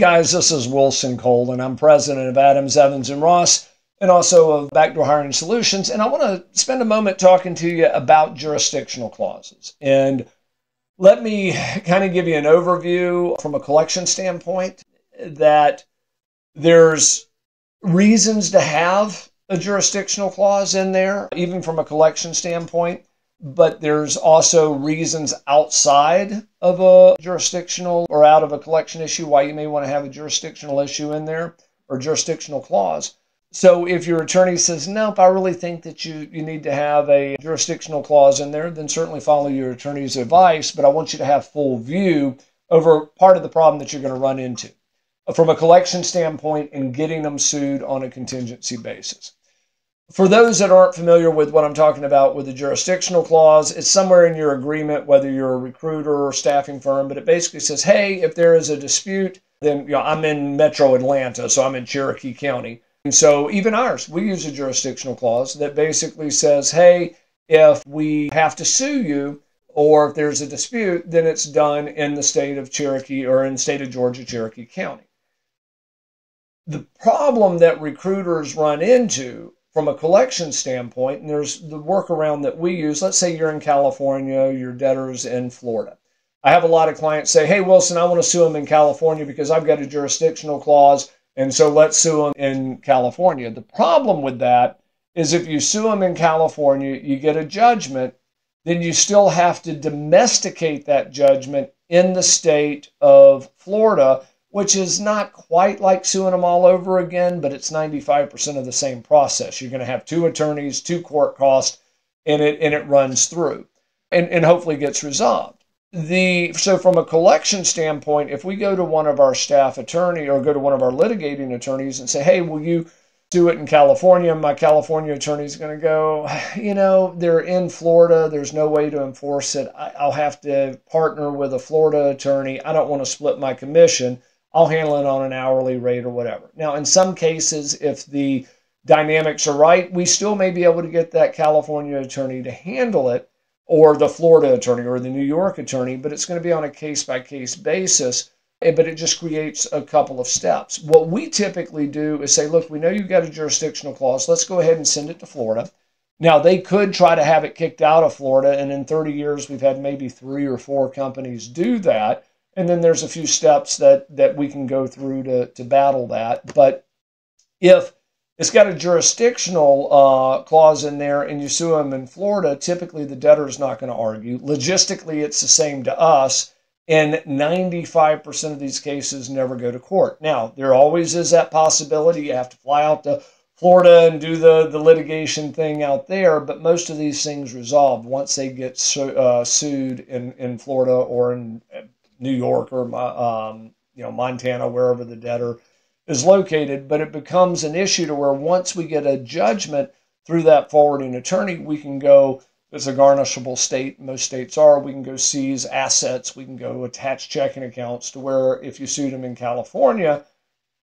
guys, this is Wilson Cole, and I'm president of Adams, Evans & Ross, and also of Backdoor Hiring Solutions. And I want to spend a moment talking to you about jurisdictional clauses. And let me kind of give you an overview from a collection standpoint that there's reasons to have a jurisdictional clause in there, even from a collection standpoint. But there's also reasons outside of a jurisdictional or out of a collection issue why you may want to have a jurisdictional issue in there or jurisdictional clause. So if your attorney says, nope, I really think that you need to have a jurisdictional clause in there, then certainly follow your attorney's advice. But I want you to have full view over part of the problem that you're going to run into from a collection standpoint and getting them sued on a contingency basis. For those that aren't familiar with what I'm talking about with the jurisdictional clause, it's somewhere in your agreement, whether you're a recruiter or staffing firm, but it basically says, hey, if there is a dispute, then I'm in Metro Atlanta, so I'm in Cherokee County. And so even ours, we use a jurisdictional clause that basically says, hey, if we have to sue you or if there's a dispute, then it's done in the state of Cherokee or in the state of Georgia, Cherokee County. The problem that recruiters run into from a collection standpoint, and there's the workaround that we use. Let's say you're in California, your debtor's in Florida. I have a lot of clients say, hey, Wilson, I want to sue them in California because I've got a jurisdictional clause, and so let's sue them in California. The problem with that is if you sue them in California, you get a judgment, then you still have to domesticate that judgment in the state of Florida, which is not quite like suing them all over again, but it's 95% of the same process. You're going to have two attorneys, two court costs, and it runs through and hopefully gets resolved. So from a collection standpoint, if we go to one of our staff attorney or go to one of our litigating attorneys and say, hey, will you do it in California? My California attorney is going to go, they're in Florida. There's no way to enforce it. I'll have to partner with a Florida attorney. I don't want to split my commission. I'll handle it on an hourly rate or whatever. Now, in some cases, if the dynamics are right, we still may be able to get that California attorney to handle it, or the Florida attorney or the New York attorney, but it's going to be on a case-by-case basis, but it just creates a couple of steps. What we typically do is say, look, we know you've got a jurisdictional clause. Let's go ahead and send it to Florida. Now, they could try to have it kicked out of Florida, and in 30 years, we've had maybe 3 or 4 companies do that. And then there's a few steps that we can go through to battle that. But if it's got a jurisdictional clause in there and you sue them in Florida, typically the debtor is not going to argue. Logistically, it's the same to us. And 95% of these cases never go to court. Now, there always is that possibility. You have to fly out to Florida and do the litigation thing out there. But most of these things resolve once they get sued in Florida or in New York or Montana, wherever the debtor is located. But it becomes an issue to where once we get a judgment through that forwarding attorney, we can go, it's a garnishable state, most states are, we can go seize assets, we can go attach checking accounts, to where if you sued them in California,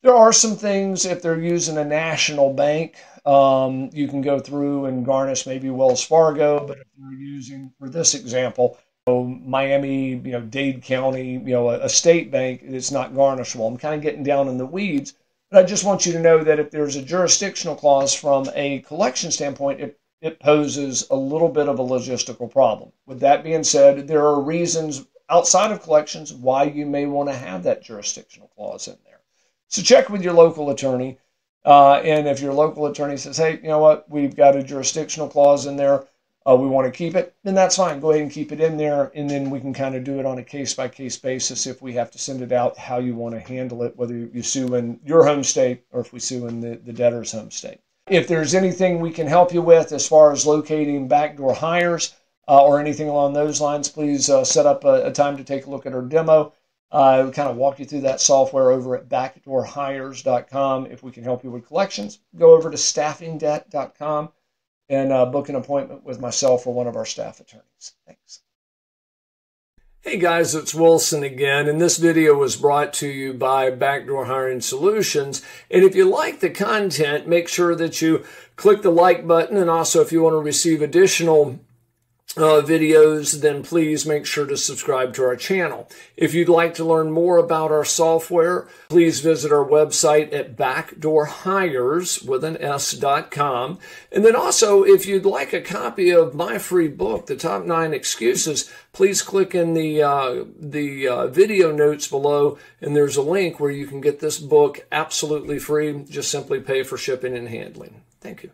there are some things, if they're using a national bank, you can go through and garnish maybe Wells Fargo, but if you're using, for this example, Miami, Dade County, a state bank, it's not garnishable. I'm kind of getting down in the weeds, but I just want you to know that if there's a jurisdictional clause from a collection standpoint, it poses a little bit of a logistical problem. With that being said, there are reasons outside of collections why you may want to have that jurisdictional clause in there. So check with your local attorney, and if your local attorney says, hey, you know what, we've got a jurisdictional clause in there, we want to keep it, then that's fine. Go ahead and keep it in there, and then we can kind of do it on a case-by-case basis if we have to send it out, how you want to handle it, whether you sue in your home state or if we sue in the debtor's home state. If there's anything we can help you with as far as locating backdoor hires or anything along those lines, please set up a time to take a look at our demo. We'll kind of walk you through that software over at backdoorhires.com. If we can help you with collections, go over to staffingdebt.com. and book an appointment with myself or one of our staff attorneys. Thanks. Hey guys, it's Wilson again, and this video was brought to you by Backdoor Hiring Solutions. And if you like the content, make sure that you click the like button, and also if you want to receive additional videos, then please make sure to subscribe to our channel. If you'd like to learn more about our software, please visit our website at backdoorhires.com. And then also, if you'd like a copy of my free book, The Top 9 Excuses, please click in the video notes below, and there's a link where you can get this book absolutely free. Just simply pay for shipping and handling. Thank you.